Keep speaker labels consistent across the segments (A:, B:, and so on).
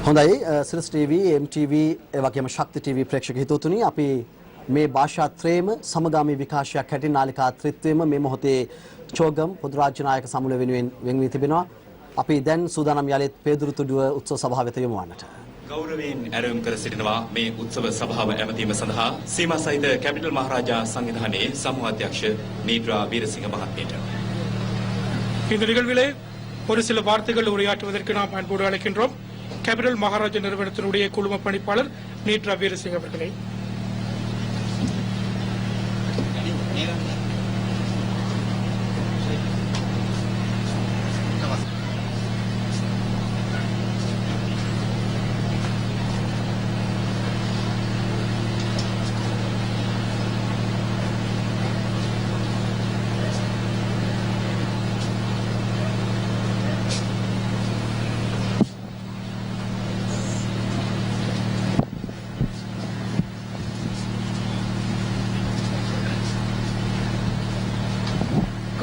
A: හොඳයි සිරස් TV MTV ඒ වගේම ශක්ති ටීවී ප්‍රේක්ෂක හිතවතුනි අපි මේ භාෂාත්‍රයේම සමගාමී විකාශයක් හැටින් නාලිකා ත්‍රිත්වයේම මේ මොහොතේ චෝගම් පොදු රාජ්‍ය නායක සමුල වෙනුවෙන් වෙන් වී තිබෙනවා. අපි දැන් සූදානම් යාලෙත් පේදුරුතුඩුව උත්සව සභාව වෙත යමු වන්නට.
B: ගෞරවයෙන් ඇරයුම් කර සිටිනවා මේ උත්සව සභාව ඇමතීම සඳහා සීමා සහිත කැපිටල් මහරජා සංවිධානයේ සමූහ අධ්‍යක්ෂ නීත්‍රා வீரசிங்க மகாத்மேට.
C: இந்த நிகழ்விலே ஒரு சில வார்த்தைகள் உரையாற்றுவதற்கு நாம் அன்போடு அழைக்கின்றோம். கேபிட்டல் மகாராஜா நிறுவனத்தினுடைய குழும பணிப்பாளர் நீட்ரா வீரசிங்க அவர்களை.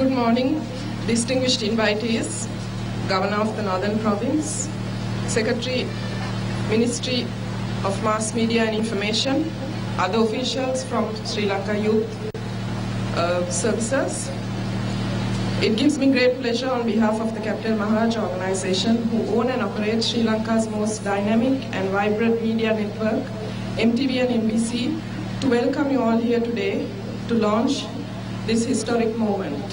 D: Good morning, distinguished invitees, Governor of the Northern Province, Secretary, Ministry of Mass Media and Information, other officials from Sri Lanka Youth Services. It gives me great pleasure on behalf of the Capital Maharaja organization, who own and operate Sri Lanka's most dynamic and vibrant media network, MTV and NBC, to welcome you all here today to launch this historic moment.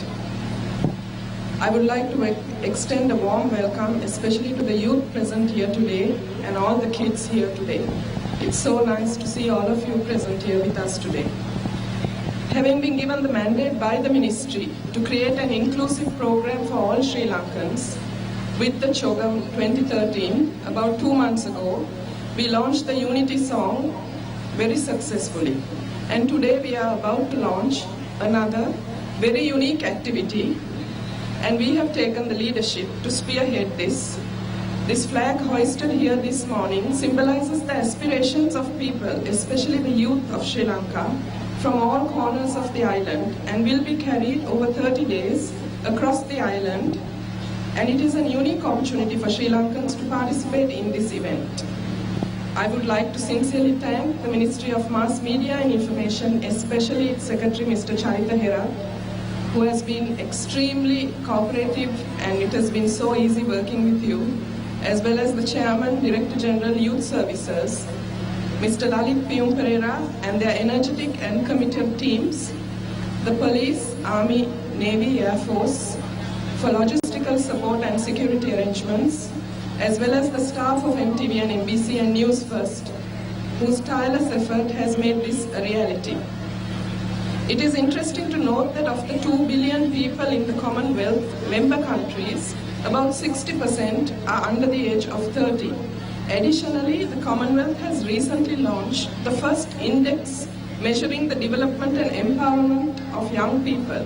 D: I would like to extend a warm welcome, especially to the youth present here today and all the kids here today. It's so nice to see all of you present here with us today. Having been given the mandate by the ministry to create an inclusive program for all Sri Lankans with the Chogam 2013, about 2 months ago, we launched the Unity song very successfully. And today we are about to launch another very unique activity, and we have taken the leadership to spearhead this. This flag hoisted here this morning symbolizes the aspirations of people, especially the youth of Sri Lanka, from all corners of the island, and will be carried over 30 days across the island, and it is a unique opportunity for Sri Lankans to participate in this event. I would like to sincerely thank the Ministry of Mass Media and Information, especially its Secretary Mr. Charita Hera, who has been extremely cooperative, and it has been so easy working with you, as well as the Chairman, Director General Youth Services, Mr. Lalit Piyum Pereira, and their energetic and committed teams, the police, army, navy, air force, for logistical support and security arrangements, as well as the staff of MTV and NBC and News First, whose tireless effort has made this a reality. It is interesting to note that of the 2 billion people in the Commonwealth member countries, about 60% are under the age of 30. Additionally, the Commonwealth has recently launched the first index measuring the development and empowerment of young people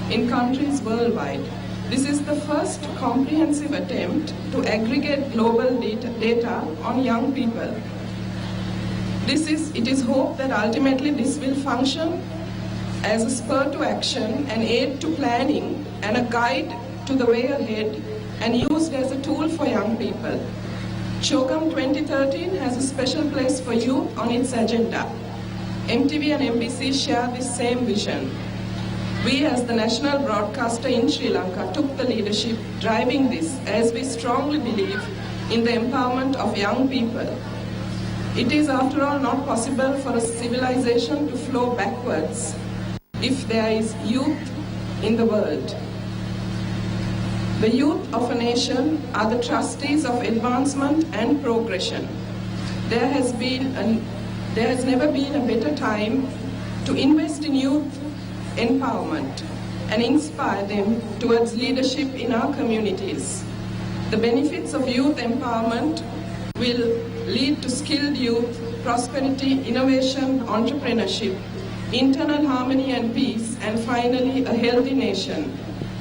D: in countries worldwide. This is the first comprehensive attempt to aggregate global data on young people. It is hoped that ultimately this will function as a spur to action, an aid to planning, and a guide to the way ahead, and used as a tool for young people. Chogam 2013 has a special place for youth on its agenda. MTV and NBC share this same vision. We as the national broadcaster in Sri Lanka took the leadership driving this, as we strongly believe in the empowerment of young people. It is, after all, not possible for a civilization to flow backwards if there is youth in the world. The youth of a nation are the trustees of advancement and progression. There has never been a better time to invest in youth empowerment and inspire them towards leadership in our communities. The benefits of youth empowerment will lead to skilled youth, prosperity, innovation, entrepreneurship, internal harmony and peace, and finally a healthy nation.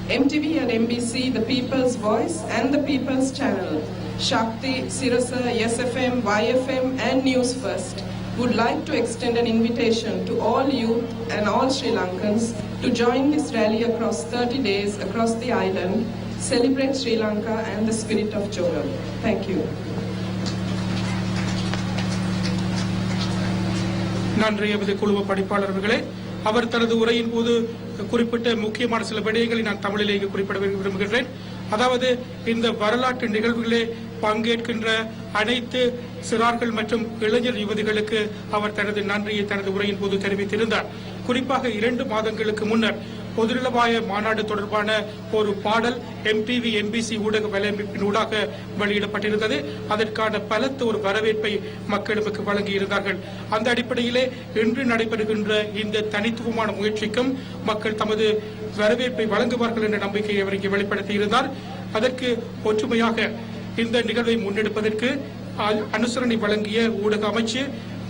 D: MTV and MBC, the People's Voice and the People's Channel, Shakti, Sirasa, YesFM, YFM and News First would like to extend an invitation to all youth and all Sri Lankans to join this rally across 30 days across the island, celebrate Sri Lanka and the spirit of Chogam. Thank you.
C: நன்றி எமது குழுவ பணிப்பாளர்களே. அவர் தனது உரையின் போது குறிப்பிட்ட முக்கியமான சில விடயங்களை நான் தமிழிலேயே குறிப்பிட விரும்புகின்றேன். அதாவது இந்த வரலாற்று நிகழ்வுகளே பங்கேற்கின்ற அனைத்து சிறார்கள் மற்றும் இளைஞர் யுவதிகளுக்கு அவர் தனது நன்றியை தனது உரையின் போது தெரிவித்திருந்தார். குறிப்பாக 2 மாதங்களுக்கு முன்னர் பொதுநலவாய மாநாடு தொடர்பான ஒரு பாடல் MTV MBC ஊடக வலையமைப்பினூடாக வெளியிடப்பட்டிருந்தது. அதற்கான பலத்த ஒரு வரவேற்பை மக்களுக்கு வழங்கியிருந்தார்கள். அந்த அடிப்படையிலே இன்று நடைபெறுகின்ற இந்த தனித்துவமான முயற்சிக்கும் மக்கள் தமது வரவேற்பை வழங்குவார்கள் என்ற நம்பிக்கையை அவர் இங்கே வெளிப்படுத்தியிருந்தார். அதற்கு ஒற்றுமையாக இந்த நிகழ்வை முன்னெடுப்பதற்கு அனுசரணை வழங்கிய ஊடக அமைச்சு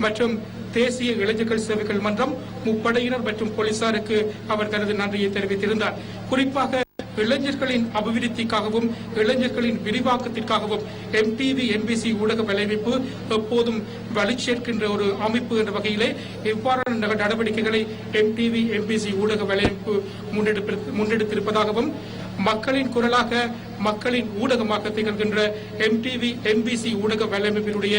C: மற்றும் தேசிய இளைஞர்கள் சேவைகள் மன்றம், முப்படையினர் மற்றும் போலீசாருக்கு அவர் தனது நன்றியை தெரிவித்திருந்தார். குறிப்பாக இளைஞர்களின் அபிவிருத்திக்காகவும் இளைஞர்களின் விரிவாக்கத்திற்காகவும் MTV MBC ஊடக வலையமைப்பு எப்போதும் வலு சேர்க்கின்ற ஒரு அமைப்பு என்ற வகையிலே இவ்வாறான நடவடிக்கைகளை MTV MBC ஊடக வலையமைப்பு முன்னெடுத்திருப்பதாகவும் மக்களின் குரலாக மக்களின் ஊடகமாக திகழ்கின்ற MTV MBC ஊடக வலையமைப்பினுடைய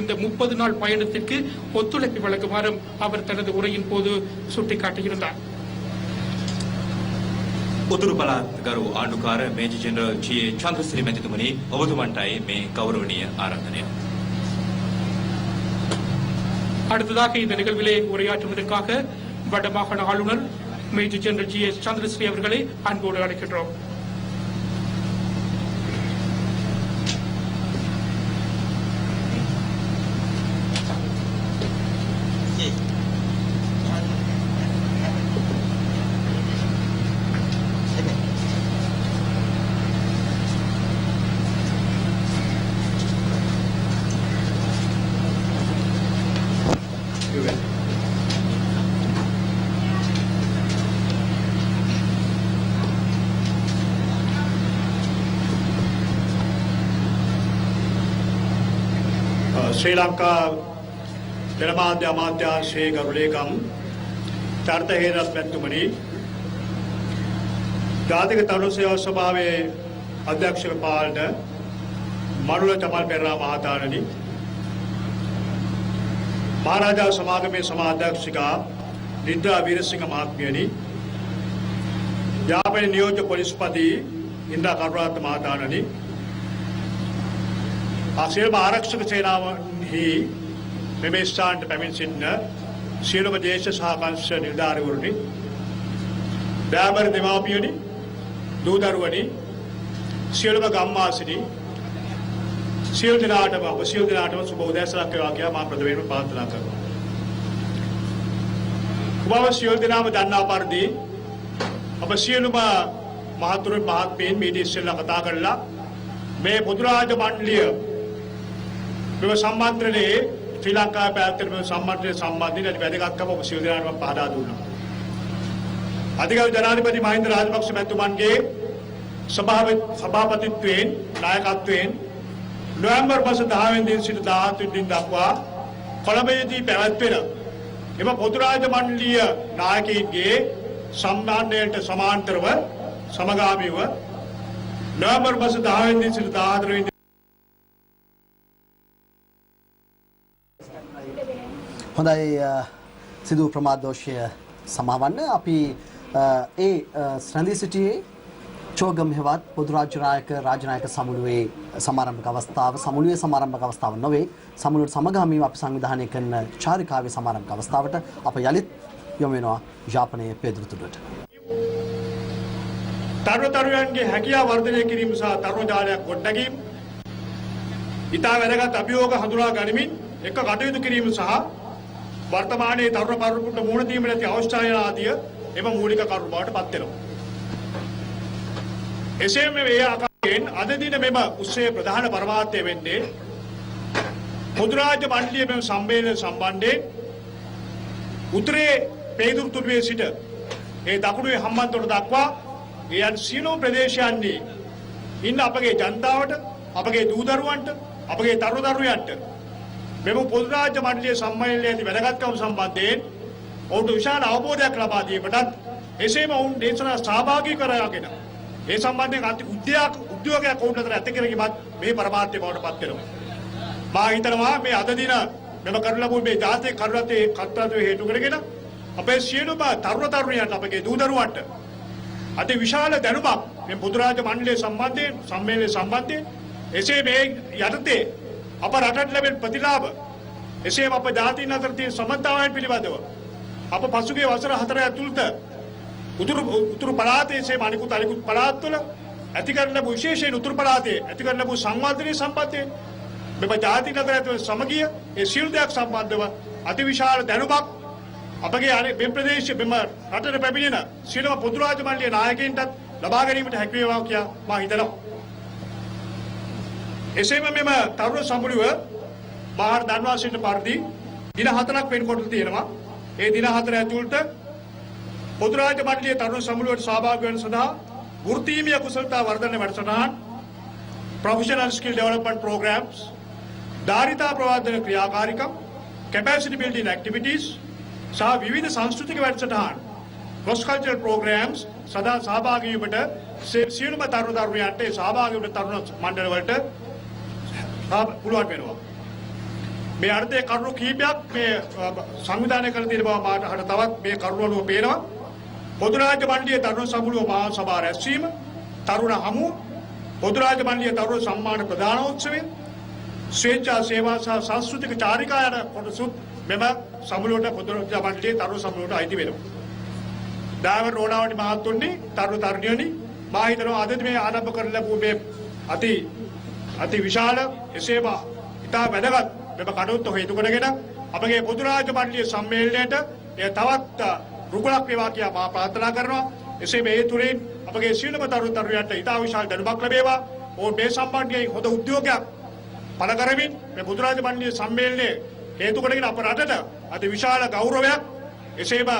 C: இந்த 30 நாள் பயணத்திற்கு ஒத்துழைப்பு வழங்குமாறும் அவர் தனது உரையின் போது சுட்டிக்காட்டியிருந்தார்.
B: උතුරු පළාත් ගරු ආණ්ඩුකාර මේජර් ජෙනරල් G.A. චන්ද්‍රසිරි මැතිතුමනි, ඔබතුමන්ටයි මේ ගෞරවනීය ආරාධනය.
C: அடுத்ததாக இந்த நிகழ்விலே உரையாற்றுவதற்காக வடமாகாண ஆளுநர் மேஜர் ஜெனரல் G.A. சந்திரஸ்ரீ அவர்களை அன்போடு அழைக்கின்றோம்.
E: ශ්‍රී ලංකා ජනමාධ්‍ය අමාත්‍යාංශයේ ගරු ලේකම් චරිත හේරත් මැතිතුමනි, ජාතික තරුණ සේවා සභාවේ අධ්‍යක්ෂක පාලට මඩුල චමල් පෙරේරා මහතාණනි, මහරජා සමාගමේ සමාධ්‍යක්ෂිකා නිද්‍රා වීරසිංහ මහත්මියනි, යාපනයේ නියෝජ්‍ය පොලිස්පති ඉන්ද්‍රා කරුණාරත්න මහතාණනි, සියලුම ආරක්ෂක සේනාවන්හි මෙම ස්ථානට පැමිණ සිටින සියලුම දේශ සහකාංශ නිලධාරීවරුනි, දයාබර දෙමාපියනි, දූ දරුවනි, සියලුම ගම්වාසීනි, සියලු දෙනාටම සුබ උදෑසනක් වේවා කියලා මම ප්‍රථමයෙන්ම ප්‍රාර්ථනා කරනවා. ඔබව සියලු දෙනාම දන්නා පරිදි අප සියලුම මහතුරුන් මහත්මීන් මීට ඉස්සෙල්ලා කතා කරලා මේ පොදු රාජ්‍ය මණ්ඩලය මෙම සම්මන්ත්‍රණයේ ශ්‍රී ලංකාවේ පැවැත්වෙන මෙම සම්මන්ත්‍රණය සම්බන්ධයෙන් වැදගත්කම ඔබ සියලු දෙනාටම පහදා දුන්නා. අධිකරු ජනාධිපති මහින්ද රාජපක්ෂ මැතිතුමන්ගේ සභාපතිත්වයෙන් නායකත්වයෙන් නොවැම්බර් මාස 10 වෙනි දින සිට 17 වෙනි දින දක්වා කොළඹදී පැවැත්වෙන එම පොදු රාජ්‍ය මණ්ඩලීය නායකයින්ගේ සම්මානයට සමාන්තරව සමගාමීව නොවැම්බර් මාස 10 වෙනි දින සිට 14 වෙනි
A: හොඳයි, සිදු ප්‍රමාද දෝෂය සමාවන්න. අපි ඒ රැඳී සිටියේ චෝගම් හෙවත් පොදු රාජ්‍යනායක සමුළුවේ සමාරම්භක අවස්ථාව සමුළුවේ සමාරම්භක අවස්ථාව නොවේ සමුළුවට සමගාමීව අපි සංවිධානය කරන චාරිකාවේ සමාරම්භක අවස්ථාවට අප යලිත් යොමු වෙනවා යාපනයේ පෙදුරුතුඩට.
E: තරුණයන්ගේ හැකියාව වර්ධනය කිරීම සහ තරුණ ජාලයක් ගොඩනැගීම ඉතා වැදගත් අභියෝග හඳුනා ගනිමින් එක කටයුතු කිරීම සහ වර්තමානයේ තරුණ පරපුරට මුහුණ දීමට ඇති අවස්ථාය ආදිය එම මූලික කරුණු බවට පත් වෙනවා. එසේම මේ ආකාරයෙන් අද දින මෙම උත්සවයේ ප්‍රධාන පරමාර්ථය වෙන්නේ පොදු රාජ්‍ය මණ්ඩලයේ මෙම සම්මේලන සම්බන්ධයෙන් උතුරේ පෙදුරුතුඩුවේ සිට ඒ දකුණේ හම්බන්තොට දක්වා ඒ සියලුම ප්‍රදේශයන්හි ඉන්න අපගේ ජනතාවට අපගේ දූ දරුවන්ට අපගේ තරුණ දරුවන්ට මෙම පොදු රාජ්‍ය මණ්ඩලයේ සම්මේලනයේ ඇති වැදගත්කම සම්බන්ධයෙන් ඔවුන්ට විශාල අවබෝධයක් ලබා දීමටත් එසේම ඔවුන් දේශනා සහභාගී කරගෙන ඒ සම්බන්ධයෙන් අති උද්‍යෝගයක් ඔවුන් අතර ඇති කරගීමත් මේ පරමාර්ථය බවට පත් වෙනවා. මා හිතනවා මේ අද දින මෙම කරන ලබු මේ ජාතික කරුණාවේ කර්තව්‍ය හේතු කරගෙන අපේ සියලුම තරුණ තරුණියන්ට අපගේ දූ දරුවන්ට අති විශාල දැනුමක් මේ පොදු රාජ්‍ය මණ්ඩලයේ සම්බන්ධයෙන් සම්මේලනයේ සම්බන්ධයෙන් එසේ මේ යටතේ අප රටට ලැබෙන ප්‍රතිලාභ එසේම අප ජාතීන් අතර තියෙන සමතාවයන් පිළිබඳව අප පසුගිය වසර 4 ඇතුළත උතුරු පළාතේ අනිකුත් පළාත්වල ඇති කරන ලැබු විශේෂයෙන් උතුරු පළාතේ ඇති කරන ලැබු සංවර්ධනයේ සම්බන්ධයෙන් මෙම ජාතීන් අතර ඇති සමගිය ඒ සියලු දෙයක් සම්බන්ධව අතිවිශාල දැනුමක් අපගේ මේ ප්‍රදේශයේ මෙම රටට පැමිණෙන සියලුම පොදු රාජ්‍ය මණ්ඩලයේ නායකයින්ටත් ලබා ගැනීමට හැකි වේවා කියා මා හිතනවා. එසේම මෙම තරුණ සමුළුව මාහට දන්වා සිටින පරිදි දින 4ක් වෙන්කොට තියෙනවා. ඒ දින 4 ඇතුළත පොදු රාජ්‍ය මණ්ඩලයේ තරුණ සමුළුවට සහභාගී වන සඳහා වෘත්තීය කුසලතා වර්ධන වැඩසටහන්, professional skill development programs, ධාරිතා ප්‍රවර්ධන ක්‍රියාකාරිකම්, capacity building activities සහ විවිධ සංස්කෘතික වැඩසටහන් cross cultural programs සදා සහභාගී වීමට සියලුම තරුණ දරුවන්ට සහභාගී වන තරුණ මණ්ඩල වලට පුළුවන් වෙනවා. මේ අර්ථයේ කරුණු කීපයක් මේ සංවිධානය කළ තියෙන බව මාට තවත් මේ කරුණු වල පේනවා. පොදු රාජ්‍ය මණ්ඩලයේ තරුණ සමුළුව මහා සභා රැස්වීම, තරුණ හමුව, පොදු රාජ්‍ය මණ්ඩලයේ තරුණ සම්මාන ප්‍රදානෝත්සවය, ස්වේච්ඡා සේවා සහ සංස්කෘතික චාරිකා යන කොටසුත් මෙම සමුළුවට පොදු රාජ්‍ය මණ්ඩලයේ තරුණ සමුළුවට අයිති වෙනවා. ඩාවර් රෝණාවනි මහත්තුනි, තරුණ තරුණියනි, මා හිතනවා අද මේ ආරම්භ කරන ලැබූ මේ අති විශාල එසේම ඉතා වැදගත් මෙම කටයුත්ත හේතු කරගෙන අපගේ පොදු රාජ්‍ය මණ්ඩලයේ සම්මේලනයට තවත් රුකුලක් වේවා කියලා මා ප්‍රාර්ථනා කරනවා. එසේම ඒ තුලින් අපගේ සියලුම තරුණ තරුණියන්ට ඉතා විශාල දැනුමක් ලැබේවා. ඔවුන් මේ සම්බන්ධයෙන් හොඳ උද්‍යෝගයක් පළ කරමින් මේ පොදු රාජ්‍ය මණ්ඩලයේ සම්මේලනයේ හේතු කරගෙන අප රටට අති විශාල ගෞරවයක් එසේම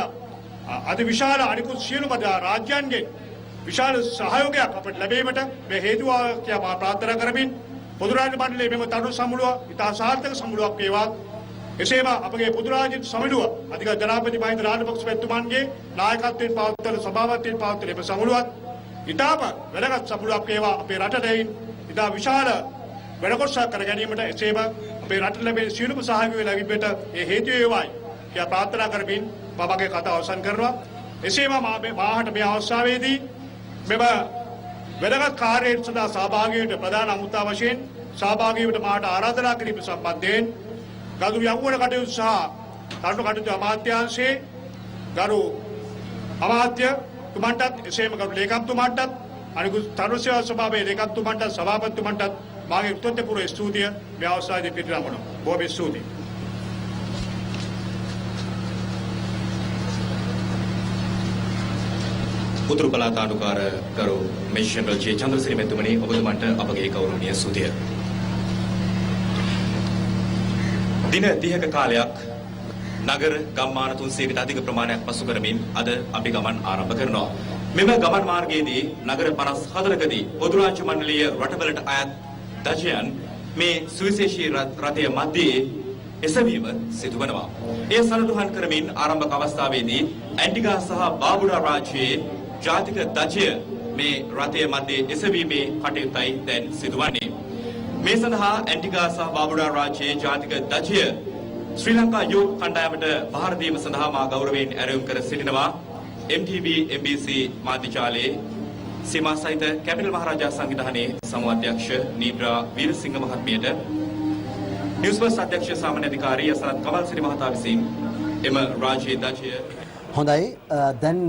E: අති විශාල අනිකුත් සියලුම රාජ්‍යයන්ගෙන් විශාල සහයෝගයක් අපට ලැබීමට මේ හේතු කියලා මා ප්‍රාර්ථනා කරමින් පොදු රාජ්‍ය මණ්ඩලයේ මෙම තරුණ සමුළුව ඉතා සාර්ථක සමුළුවක් වේවා. එසේම අපගේ පොදු රාජ්‍ය සමුළුව අධික ජනාධිපති මහින්ද රාජපක්ෂ මැතිතුමන්ගේ නායකත්වයෙන් පවත්වන සභාපතියෙන් පවත්වන මේ සමුළුවත් ඉතාම වැදගත් සමුළුවක් වේවා. අපේ රටට ඉතා විශාල වැඩකොටසක් කර ගැනීමට එසේම අපේ රටට ලැබෙන සියලුම සහයෝගය ලැබීමට ඒ හේතු වේවායි කියලා ප්‍රාර්ථනා කරමින් මමගේ කතාව අවසන් කරනවා. එසේම මාහට මේ අවස්ථාවේදී මෙම වැදගත් කාර්යයට සඳහා සහභාගී වීමට ප්‍රධාන අමුත්තා වශයෙන් සහභාගී වීමට මාට ආරාධනා කිරීම සම්බන්ධයෙන් ගරු යෞවන කටයුතු සහ තරුණ කටයුතු අමාත්‍යාංශයේ ගරු අමාත්‍ය තුමන්ටත් එසේම ගරු ලේකම්තුමන්ටත් අනිකුත් තරුණ සේවා සභාවේ ලේකම්තුමන්ටත් සභාපතිතුමන්ටත් මාගේ කෘතඥපූර්ව ස්තුතිය මේ අවස්ථාවේදී පිළිගන්නවා. බොහොම ස්තුතියි.
B: උතුරු පළාත ආණ්ඩුකාර ගරු මේජර් ජනරල් ජේ චන්ද්‍රසිරි මැතිතුමනි, ඔබතුමන්ට අපගේ ගෞරවනීය ස්තුතිය. දින 30ක කාලයක් නගර ගම්මාන 300කට අධික ප්‍රමාණයක් පසු කරමින් අද අපි ගමන් ආරම්භ කරනවා. මෙම ගමන් මාර්ගයේදී නගර 54කදී පොදු රාජ්‍ය මණ්ඩලීය රටවලට අයත් දජයන් මේ සුවිශේෂී රථය මැදේ එසවීම සිදුවනවා. ඒ සනදුහන් කරමින් ආරම්භක අවස්ථාවේදී ඇන්ටිගා සහ බාබුඩා රාජ්‍යයේ ජාතික දජය මේ රථය මැදේ එසවීමේ කටයුත්තයි දැන් සිදුවන්නේ. මේ සඳහා ඇන්ටිගා සහ බාබුඩා රාජ්‍යයේ ජාතික දජය ශ්‍රී ලංකා යුව කණ්ඩායමට බහර දීම සඳහා මා ගෞරවයෙන් ඇරයුම් කර සිටිනවා MTV MBC මාධ්‍ය ජාලයේ සීමා සහිත කැපිටල් මහරජා සංවිධානයේ සමාජාධ්‍යක්ෂ නීද්‍රා වීරසිංහ මහත්මියට නිවුස් ෆර්ස්ට් අධ්‍යක්ෂ සාමාන්‍ය අධිකාරී අසරත් කමල්සිරි මහතා විසින් එම රාජ්‍ය ධජය
A: හොඳයි දැන්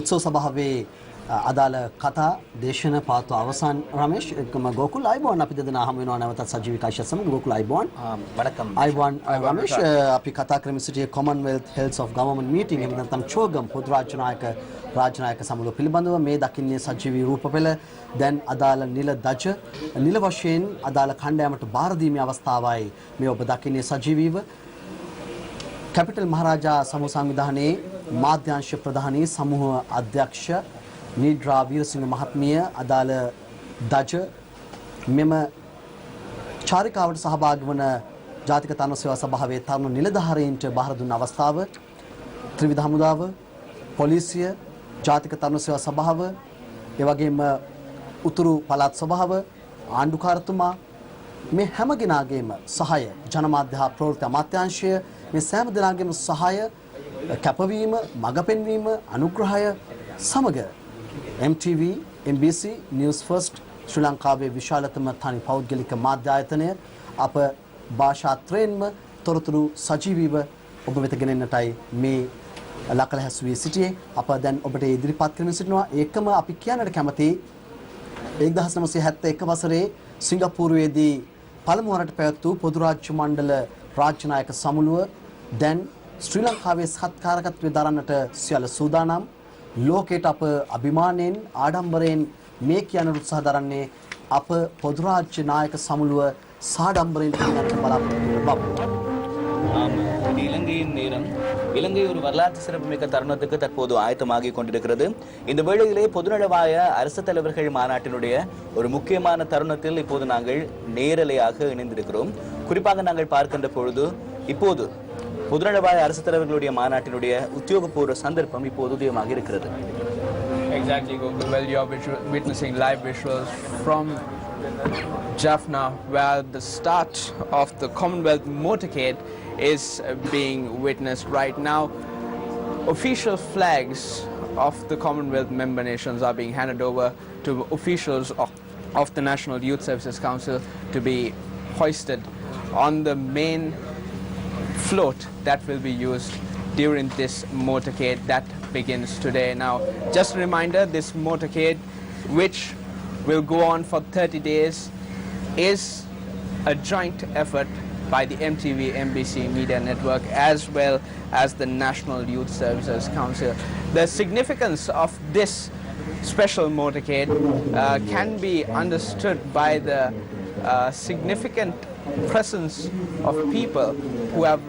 A: උත්සව සභාවේ අදාළ කතා දේශන පාත්ව අවසන් රමේෂ් එකම ගෝකුල් අයිබෝන් අපි දෙදෙනා හමු වෙනවා නැවතත් සජීවී කාශ්‍යප සමග ගෝකුල් අයිබෝන්
F: වණකම්
A: අයිබෝන් රමේෂ් අපි කතා කරමින් සිටියේ Commonwealth hell's of government meeting එහෙම නැත්නම් චෝගම් පොදු රාජ්‍යනායක සමුළුව පිළිබඳව මේ දකින්නේ සජීවී රූපපෙළ දැන් අදාළ නිල දජ නිල වශයෙන් අදාළ කණ්ඩායමට බාර දීමේ අවස්ථාවයි මේ ඔබ දකින්නේ සජීවීව කැපිටල් මහරජා සමූහ සංවිධානයේ මාධ්‍යංශ ප්‍රධානී සමූහ අධ්‍යක්ෂ නීද්‍රා වීරසිංහ මහත්මිය අදාළ දජ මෙම චාරිකාවට සහභාගී වන ජාතික තරුණ සේවා සභාවේ තරුණ නිලධාරීන්ට බාර දුන්න අවස්ථාව ත්‍රිවිධ හමුදාව පොලිසිය ජාතික තරුණ සේවා සභාව ඒ වගේම උතුරු පළාත් සභාව ආණ්ඩුකාරතුමා මේ හැම කෙනාගේම සහාය ජනමාධ්‍ය හා ප්‍රවෘත්ති අමාත්‍යාංශය මේ සෑම දෙනාගේම සහාය කැපවීම මඟ පෙන්වීම අනුග්‍රහය සමග MTV MBC News First ශ්‍රී ලංකාවේ විශාලතම තනි පෞද්ගලික මාධ්‍ය ආයතනය අප භාෂාත්‍රයෙන්ම තොරතුරු සජීවීව ඔබ වෙත ගෙනෙන්නටයි මේ ලකල හැසුවේ සිටියේ අප දැන් ඔබට ඉදිරිපත් කරමින් සිටිනවා ඒකම අපි කියන්නට කැමති 1971 වසරේ සිංගප්පූරුවේදී පළමු වරට පැවැත් වූ පොදු රාජ්‍ය මණ්ඩල රාජ්‍යනායක සමුළුව දැන් ශ්‍රී ලංකාවේ සත්කාරකත්වය දරන්නට සියල්ල සූදානම් ලෝකයට අප අභිමානයෙන් ආඩම්බරයෙන් මේ කියන උත්සාහ දරන්නේ අප පොදු රාජ්‍ය නායක සමුළුව සාඩම්බරයෙන් පිළිගන්නට බලාපොරොත්තු වන
F: இலங்கையின் நேரம் இலங்கை ஒரு வரலாற்று சிறப்புமிக்க தருணத்துக்கு தற்போது ஆயத்தமாகிக் கொண்டிருக்கிறது இந்த வேளையிலே பொதுநலவாய அரசு தலைவர்கள் மாநாட்டினுடைய ஒரு முக்கியமான தருணத்தில் இப்போது நாங்கள் நேரலையாக இணைந்திருக்கிறோம் குறிப்பாக நாங்கள் பார்க்கின்ற பொழுது இப்போது பொதுநலவாய அரசு தலைவர்களுடைய மாநாட்டினுடைய உத்தியோகபூர்வ சந்தர்ப்பம் இப்போது உதயமாக இருக்கிறது.
G: Exactly, Gokul. Well, you are witnessing live visuals from Jaffna, where the start of the Commonwealth motorcade is being witnessed right now. Official flags of the Commonwealth member nations are being handed over to officials of the National Youth Services Council to be hoisted on the main float that will be used during this motorcade that begins today. Now, just a reminder, this motorcade, which will go on for 30 days, is a joint effort by the MTV MBC Media Network as well as the National Youth Services Council. The significance of this special motorcade can be understood by the significant presence of people who have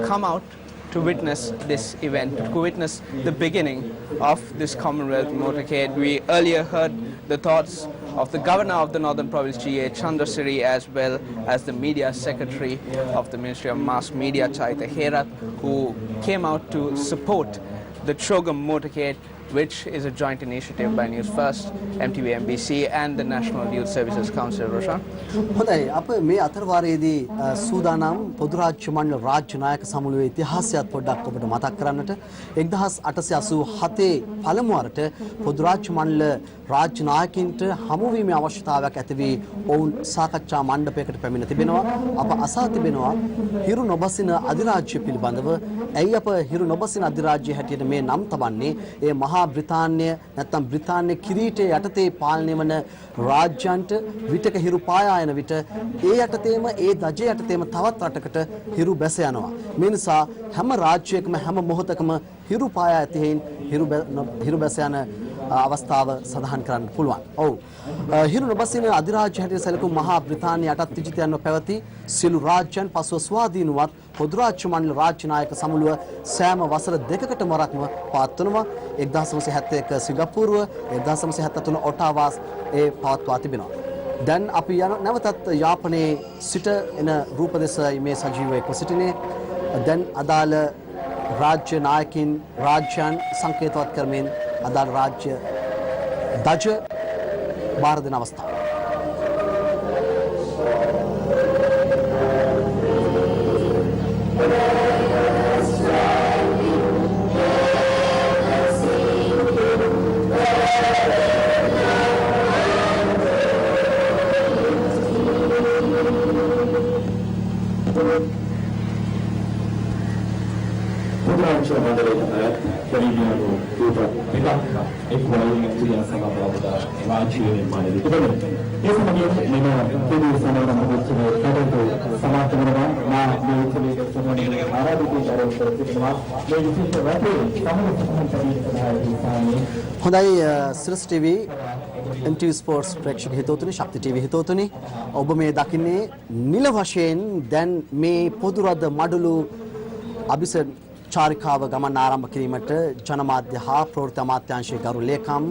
G: come out to witness this event, to witness the beginning of this Commonwealth motorcade. We earlier heard the thoughts of the Governor of the Northern Province, G.A. Chandrasiri, as well as the Media Secretary of the Ministry of Mass Media, Chaita Herath, who came out to support the Chogam motorcade, which is a joint initiative by News First, MTV MBC and the National Youth Services Council. Roshan?
A: හොඳයි අප මේ අතරවාරයේදී සූදානම් පොදු රාජ්‍ය මණ්ඩල රාජ්‍ය නායක සමුළුවේ ඉතිහාසයත් පොඩ්ඩක් ඔබට මතක් කරන්නට 1887 පළමු වරට පොදු රාජ්‍ය මණ්ඩල රාජ්‍ය නායකින්ට හමුවීමේ අවශ්‍යතාවයක් ඇති වී ඔවුන් සාකච්ඡා මණ්ඩපයකට පැමිණ තිබෙනවා අප අසා තිබෙනවා හිරු නොබසින අධිරාජ්‍ය පිළිබඳව ඇයි අප හිරු නොබසින අධිරාජ්‍ය හැටියට මේ නම් තබන්නේ ඒ මහා බ්‍රිතාන්‍ය නැත්නම් බ්‍රිතාන්‍ය කිරීටයේ යටතේ පාලනය වන රාජ්‍යයන්ට විටක හිරු පායා යන විට ඒ යටතේම ඒ දජය යටතේම තවත් රටකට හිරු බැස යනවා මේ නිසා හැම රාජ්‍යයකම හැම මොහොතකම හිරු පායා ඇති හේයින් හිරු බැස යන අවස්ථාව සඳහන් කරන්න පුළුවන්. ඔව්. හිරු නොබසින අධිරාජ්‍ය හැටියට සැලකුම් මහා බ්‍රිතාන්‍ය යටත් විජිතයන්ව පැවති සියලු රාජ්‍යයන් පසුව ස්වාධීනවත් පොදු රාජ්‍ය මණ්ඩල රාජ්‍ය නායක සමුළුව සෑම වසර දෙකකට වරක්ම පවත්වනවා. 1971 සිංගප්පූරුව 1973 ඔටාවා ඒ පවත්වා තිබෙනවා. දැන් අපි නැවතත් යාපනයේ සිට එන රූප දෙස මේ සජීවව එක්ව සිටිනේ. දැන් අදාළ රාජ්‍ය නායකින් රාජ්‍යයන් සංකේතවත් කරමින් අදාළ රාජ්‍ය දජ බාර දෙන අවස්ථාව.
H: පුදුරාංශ මණ්ඩලයේ පරිණියු දුක විකල්ප එක් වලින් ක්‍රියා සමාප්ත වාචික නිර්මාණය තිබෙනවා. ඒ සමගින් මෙම පොදු සමාරම්භයේ කටයුතු සමාප්ත වෙනවා. මා මේ උත්සවයේ සම්මානීය ආරාධිතයන් තිබෙනවා. මේ විශේෂ රටේ සමුදාය සහාය
A: හොඳයි සිරස් TV MTV ස්පෝර්ට්ස් ප්‍රේක්ෂක හිතවතුනි ශක්ති TV හිතවතුනි ඔබ මේ දකින්නේ නිල වශයෙන් දැන් මේ පොදු රද මඩලු අභිස චාරිකාව ගමන් ආරම්භ කිරීමට ජනමාධ්‍ය හා ප්‍රවෘත්ති අමාත්‍යාංශයේ ගරු ලේකම්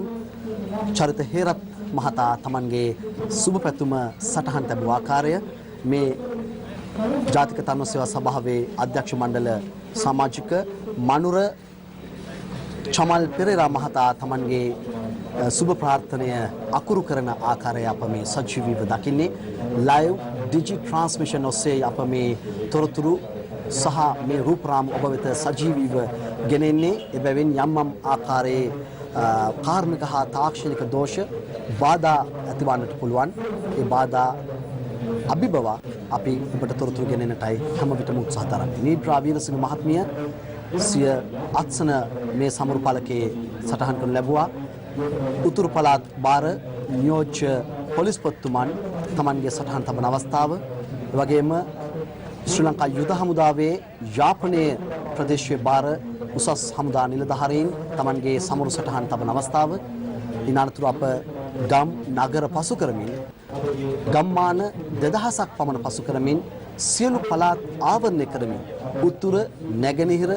A: චරිත හේරත් මහතා තමන්ගේ සුබ පැතුම සටහන් තැබූ ආකාරය මේ ජාතික තරුණ සේවා සභාවේ අධ්‍යක්ෂ මණ්ඩල සමාජික මනුර චමල් පෙරේරා මහතා තමන්ගේ සුබ ප්‍රාර්ථනය අකුරු කරන ආකාරය අප මේ සජීවීව දකින්නේ ලයිව් ඩිජි ට්‍රාන්ස්මිෂන් ඔස්සේ අප මේ තොරතුරු සහ මේ රූපරාම ඔබ වෙත සජීවීව ගෙනෙන්නේ එබැවින් යම් ආකාරයේ කාර්මික හා තාක්ෂණික දෝෂ බාධා ඇතිවන්නට පුළුවන් ඒ බාධා අභිබව අපි ඔබට තොරතුරු ගෙනෙන්නටයි හැම විටම උත්සාහ දරන්නේ නීඩ්‍රා වීරසිංහ මහත්මිය සිය අත්සන මේ සමරු පළකේ සටහන් කරනු ලැබුවා උතුරු පළාත් භාර නියෝජ්‍ය පොලිස්පතිතුමන් තමන්ගේ සටහන් තබන අවස්ථාව එවැගේම ශ්‍රී ලංකා යුද හමුදාවේ යාපනයේ ප්‍රදේශීය භාර උසස් හමුදා නිලධාරීන් තමන්ගේ සමරු සටහන් තබන අවස්ථාව ඉනානතුරු අප ගම් නගර පසු කරමින් ගම්මාන 2000ක් පමණ පසු කරමින් සියලු පළාත් ආවරණය කරමින් උතුර නැගෙනහිර